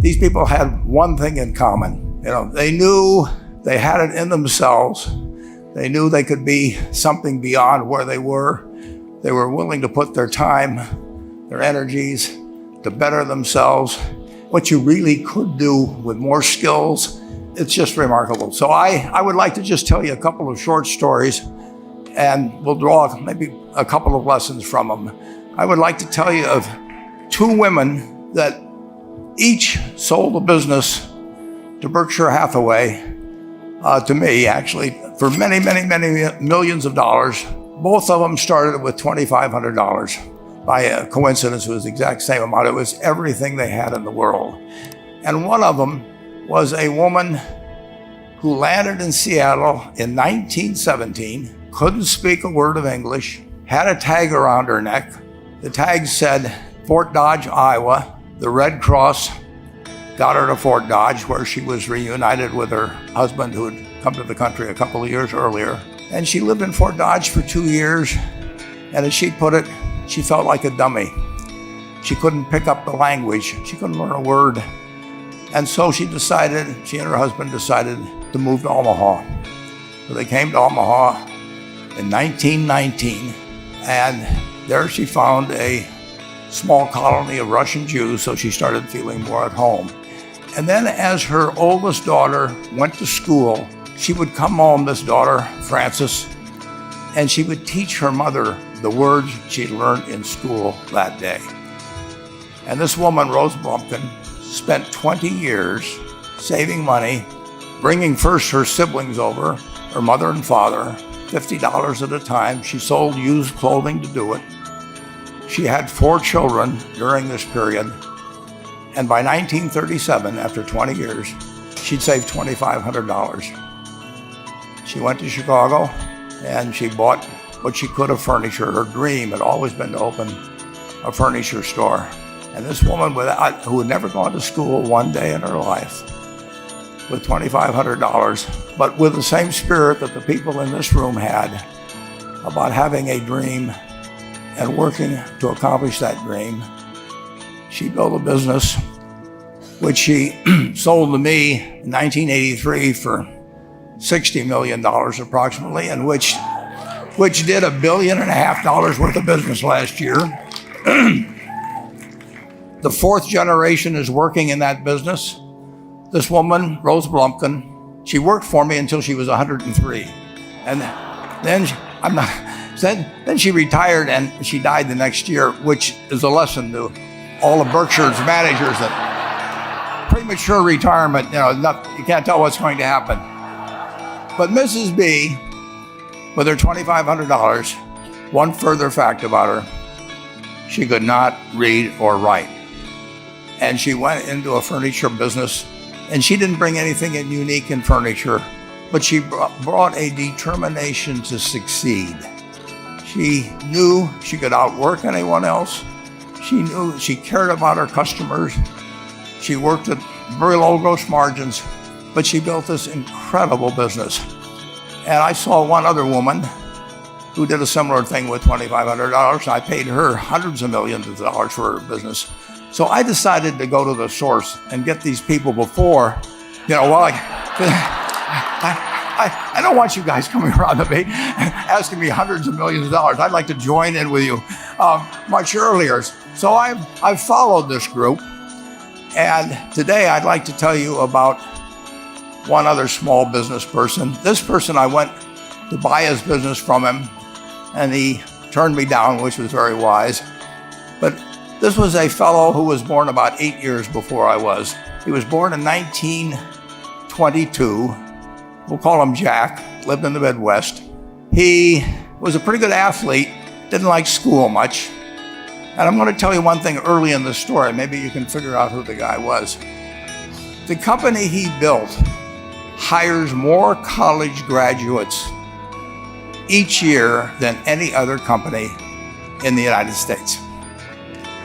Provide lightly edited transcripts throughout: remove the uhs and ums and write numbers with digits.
these people had one thing in common. They knew they had it in themselves. They knew they could be something beyond where they were. They were willing to put their time, their energies to better themselves. What you really could do with more skills, it's just remarkable. So I would like to just tell you a couple of short stories, and we'll draw maybe a couple of lessons from them. I would like to tell you of two women that each sold a business to Berkshire Hathaway, to me actually, for many, many, many millions of dollars. Both of them started with $2,500. By a coincidence, it was the exact same amount. It was everything they had in the world. And one of them was a woman who landed in Seattle in 1917, couldn't speak a word of English, had a tag around her neck. The tag said Fort Dodge, Iowa. The Red Cross got her to Fort Dodge, where she was reunited with her husband who had come to the country a couple of years earlier. And she lived in Fort Dodge for 2 years. And as she put it, she felt like a dummy. She couldn't pick up the language. She couldn't learn a word. And so she and her husband decided to move to Omaha. So they came to Omaha in 1919, and there she found a small colony of Russian Jews, so she started feeling more at home. And then as her oldest daughter went to school, she would come home, this daughter, Frances, and she would teach her mother the words she'd learned in school that day. And this woman, Rose Blumpkin, spent 20 years saving money, bringing first her siblings over, her mother and father, $50 at a time. She sold used clothing to do it. She had 4 children during this period. And by 1937, after 20 years, she'd saved $2,500. She went to Chicago and she bought what she could of furniture. Her dream had always been to open a furniture store. And this woman who had never gone to school one day in her life, with $2,500, but with the same spirit that the people in this room had about having a dream and working to accomplish that dream, she built a business which she sold to me in 1983 for $60 million approximately, and which did $1.5 billion worth of business last year. The 4th generation is working in that business. This woman, Rose Blumpkin, she worked for me until she was 103. And then she retired and she died the next year, which is a lesson to all of Berkshire's managers that premature retirement, you can't tell what's going to happen. But Mrs. B, with her $2,500, one further fact about her, she could not read or write. And she went into a furniture business, and she didn't bring anything unique in furniture, but she brought a determination to succeed. She knew she could outwork anyone else. She knew she cared about her customers. She worked at very low gross margins, but she built this incredible business. And I saw one other woman who did a similar thing with $2,500. I paid her hundreds of millions of dollars for her business. So I decided to go to the source and get these people before, I don't want you guys coming around to me asking me hundreds of millions of dollars. I'd like to join in with you much earlier. So I've followed this group, and today I'd like to tell you about one other small business person. This person, I went to buy his business from him, and he turned me down, which was very wise. But this was a fellow who was born about 8 years before I was. He was born in 1922. We'll call him Jack, lived in the Midwest. He was a pretty good athlete, didn't like school much. And I'm going to tell you one thing early in the story. Maybe you can figure out who the guy was. The company he built hires more college graduates each year than any other company in the United States.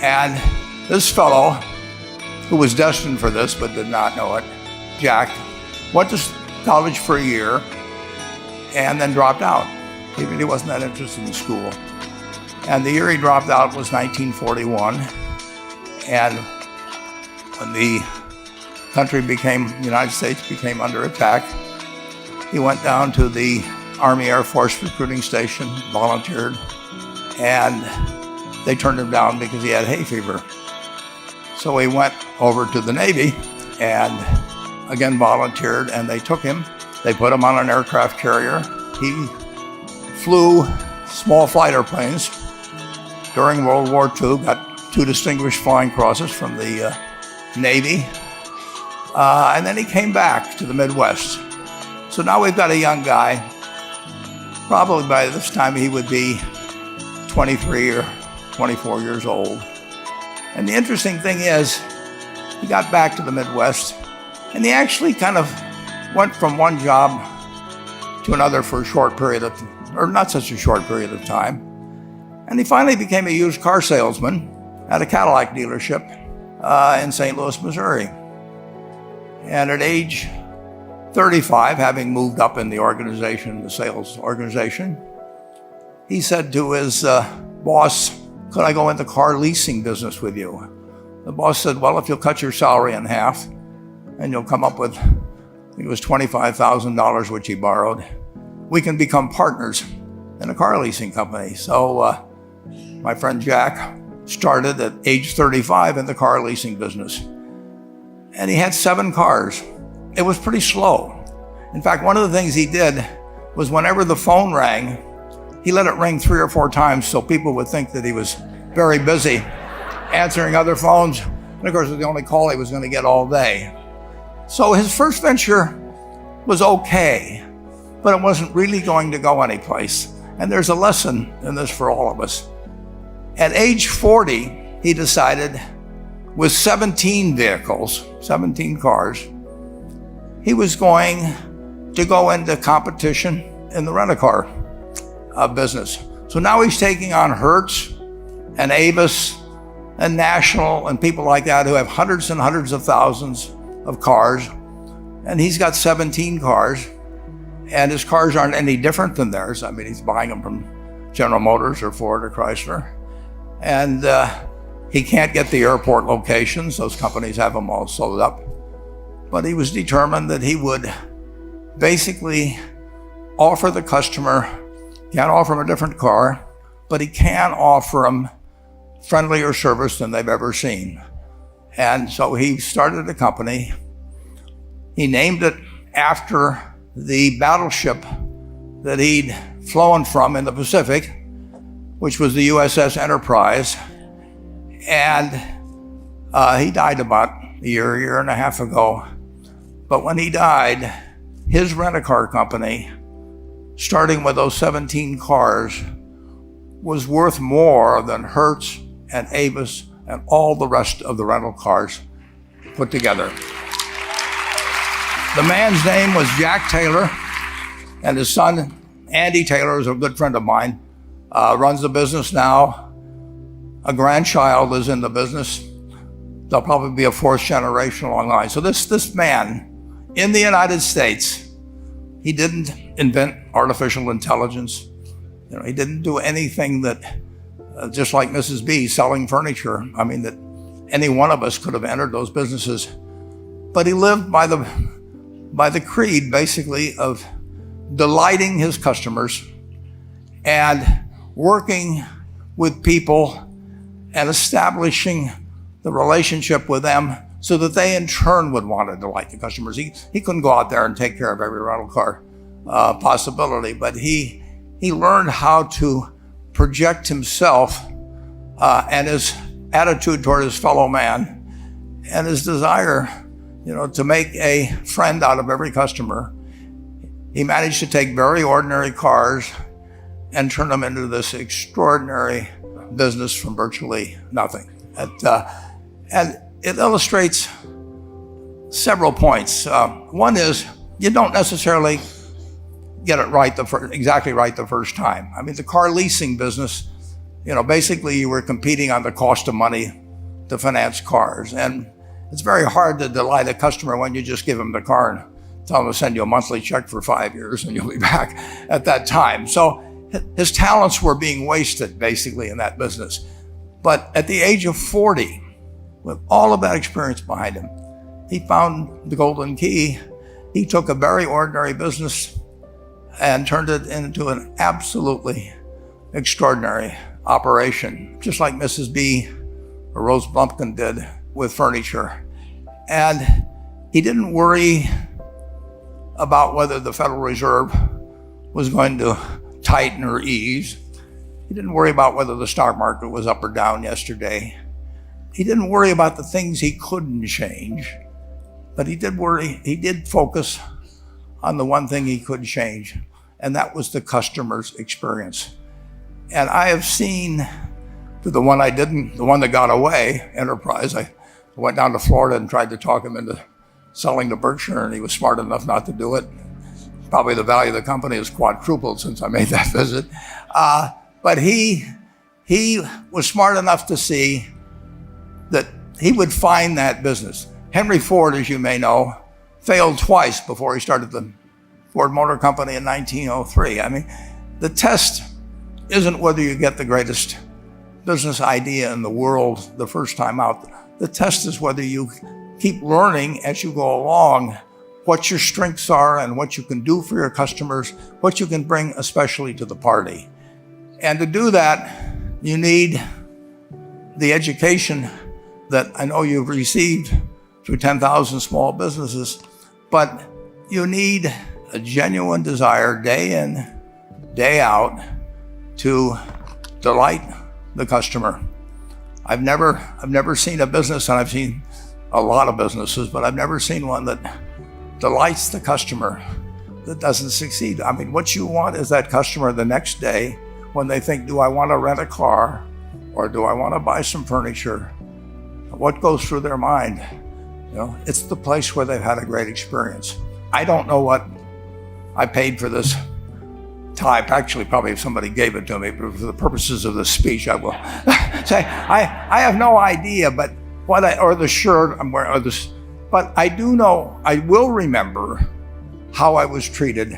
And this fellow, who was destined for this but did not know it, Jack, went to college for a year and then dropped out. He really wasn't that interested in school. And the year he dropped out was 1941. And when the the United States became under attack. He went down to the Army Air Force recruiting station, volunteered, and they turned him down because he had hay fever. So he went over to the Navy and again volunteered, and they took him. They put him on an aircraft carrier. He flew small flight airplanes during World War II, got 2 distinguished flying crosses from the Navy, and then he came back to the Midwest. So now we've got a young guy. Probably by this time he would be 23 or 24 years old. And the interesting thing is, he got back to the Midwest, and he actually kind of went from one job to another for a short period of, or not such a short period of time. And he finally became a used car salesman at a Cadillac dealership in St. Louis, Missouri. And at age 35, having moved up in the organization, the sales organization, he said to his boss, "Could I go into car leasing business with you?" The boss said, "Well, if you'll cut your salary in half and you'll come up with, I think it was $25,000, which he borrowed, we can become partners in a car leasing company." So my friend Jack started at age 35 in the car leasing business. And he had 7 cars. It was pretty slow. In fact, one of the things he did was whenever the phone rang, he let it ring 3 or 4 times so people would think that he was very busy answering other phones. And of course, it was the only call he was going to get all day. So his first venture was okay, but it wasn't really going to go anyplace. And there's a lesson in this for all of us. At age 40, he decided, with 17 vehicles, 17 cars, he was going to go into competition in the rent-a-car business. So now he's taking on Hertz and Avis and National and people like that who have hundreds and hundreds of thousands of cars. And he's got 17 cars, and his cars aren't any different than theirs. I mean, he's buying them from General Motors or Ford or Chrysler. And he can't get the airport locations. Those companies have them all sold up. But he was determined that he would basically offer the customer, can't offer him a different car, but he can offer them friendlier service than they've ever seen. And so he started a company. He named it after the battleship that he'd flown from in the Pacific, which was the USS Enterprise. And he died about a year and a half ago. But when he died, his rent-a-car company, starting with those 17 cars, was worth more than Hertz and Avis and all the rest of the rental cars put together. The man's name was Jack Taylor, and his son, Andy Taylor, is a good friend of mine, runs the business now. A grandchild is in the business. There'll probably be a 4th generation along the line. So this man in the United States, he didn't invent artificial intelligence. He didn't do anything that, just like Mrs. B selling furniture, I mean, that any one of us could have entered those businesses. But he lived by the creed, basically, of delighting his customers and working with people and establishing the relationship with them so that they in turn would want to delight the customers. He couldn't go out there and take care of every rental car possibility, but he learned how to project himself and his attitude toward his fellow man and his desire, to make a friend out of every customer. He managed to take very ordinary cars and turn them into this extraordinary business from virtually nothing. And it illustrates several points. One is, you don't necessarily get it right exactly right the first time. I mean, the car leasing business, basically you were competing on the cost of money to finance cars. And it's very hard to delight a customer when you just give them the car and tell them to send you a monthly check for 5 years and you'll be back at that time. So his talents were being wasted basically in that business. But at the age of 40, with all of that experience behind him, he found the golden key. He took a very ordinary business and turned it into an absolutely extraordinary operation, just like Mrs. B or Rose Blumpkin did with furniture. And he didn't worry about whether the Federal Reserve was going to tighten or ease. He didn't worry about whether the stock market was up or down yesterday. He didn't worry about the things he couldn't change, but he did focus on the one thing he could change, and that was the customer's experience. And I have seen to the one that got away, Enterprise. I went down to Florida and tried to talk him into selling to Berkshire, and he was smart enough not to do it. Probably the value of the company has quadrupled since I made that visit. But he was smart enough to see that he would find that business. Henry Ford, as you may know, failed twice before he started the Ford Motor Company in 1903. I mean, the test isn't whether you get the greatest business idea in the world the first time out. The test is whether you keep learning as you go along what your strengths are and what you can do for your customers, what you can bring especially to the party. And to do that, you need the education that I know you've received through 10,000 small businesses, but you need a genuine desire day in, day out to delight the customer. I've never seen a business, and I've seen a lot of businesses, but I've never seen one that delights the customer that doesn't succeed. I mean, what you want is that customer the next day when they think, do I want to rent a car or do I want to buy some furniture? What goes through their mind? It's the place where they've had a great experience. I don't know what I paid for this tie. Actually, probably if somebody gave it to me, but for the purposes of this speech, I will say I have no idea. But or the shirt I'm wearing, or this. But I do know, I will remember how I was treated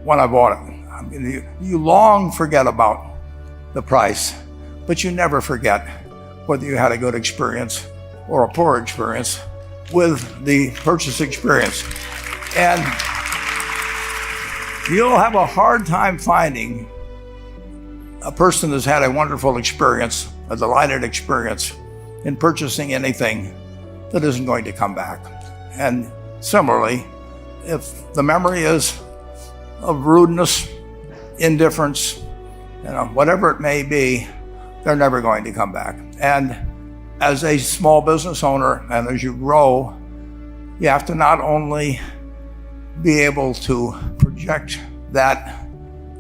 when I bought it. I mean, you long forget about the price, but you never forget whether you had a good experience or a poor experience with the purchase experience. And you'll have a hard time finding a person that's had a wonderful experience, a delighted experience in purchasing anything that isn't going to come back. And similarly, if the memory is of rudeness, indifference, whatever it may be, they're never going to come back. And as a small business owner, and as you grow, you have to not only be able to project that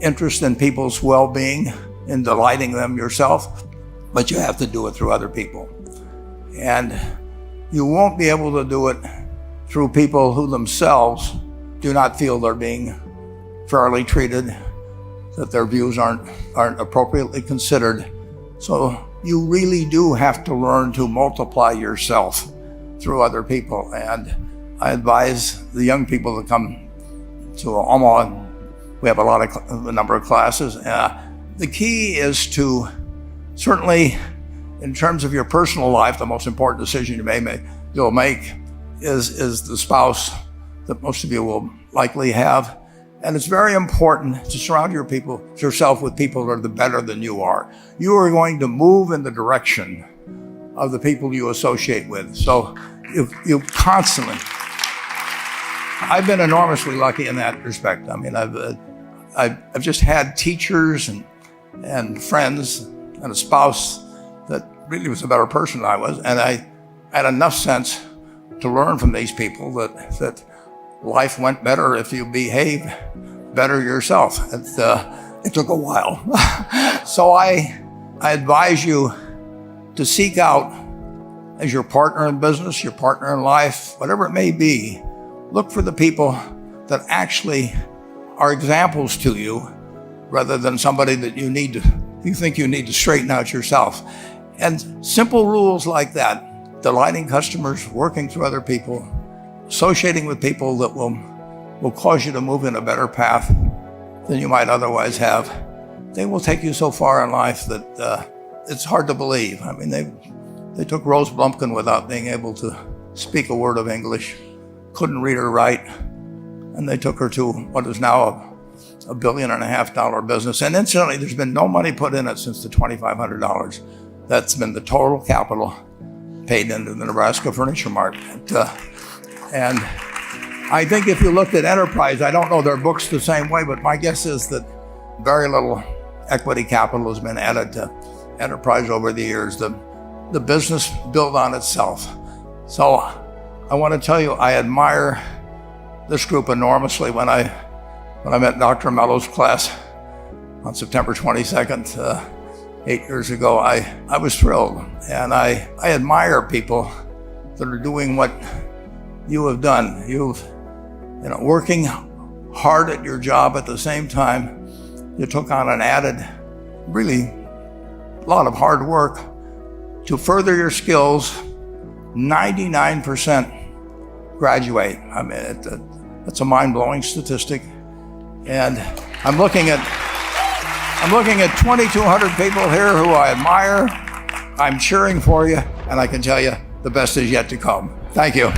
interest in people's well-being, in delighting them yourself, but you have to do it through other people. And you won't be able to do it through people who themselves do not feel they're being fairly treated, that their views aren't appropriately considered. So you really do have to learn to multiply yourself through other people. And I advise the young people to come to Omaha. We have a number of classes. The key is to, certainly in terms of your personal life, the most important decision you'll make is the spouse that most of you will likely have. And it's very important to surround yourself with people that are better than you are. You are going to move in the direction of the people you associate with. So you constantly, I've been enormously lucky in that respect. I mean, I've just had teachers and friends and a spouse that really was a better person than I was. And I had enough sense to learn from these people that life went better if you behaved better yourself. It took a while. So I advise you to seek out, as your partner in business, your partner in life, whatever it may be, look for the people that actually are examples to you rather than somebody that you think you need to straighten out yourself. And simple rules like that, delighting customers, working through other people, associating with people that will cause you to move in a better path than you might otherwise have, they will take you so far in life that it's hard to believe. I mean, they took Rose Blumpkin without being able to speak a word of English, couldn't read or write. And they took her to what is now a $1.5 billion business. And incidentally, there's been no money put in it since the $2,500. That's been the total capital paid into the Nebraska Furniture Mart. And I think if you looked at Enterprise, I don't know their books the same way, but my guess is that very little equity capital has been added to Enterprise over the years. The business built on itself. So I want to tell you, I admire this group enormously. When I met Dr. Mello's class on September 22nd, 8 years ago, I was thrilled. And I admire people that are doing what you have done. Working hard at your job at the same time, you took on an added, really, lot of hard work to further your skills. 99% graduate. I mean, that's a mind-blowing statistic. And I'm looking at 2,200 people here who I admire. I'm cheering for you, and I can tell you the best is yet to come. Thank you.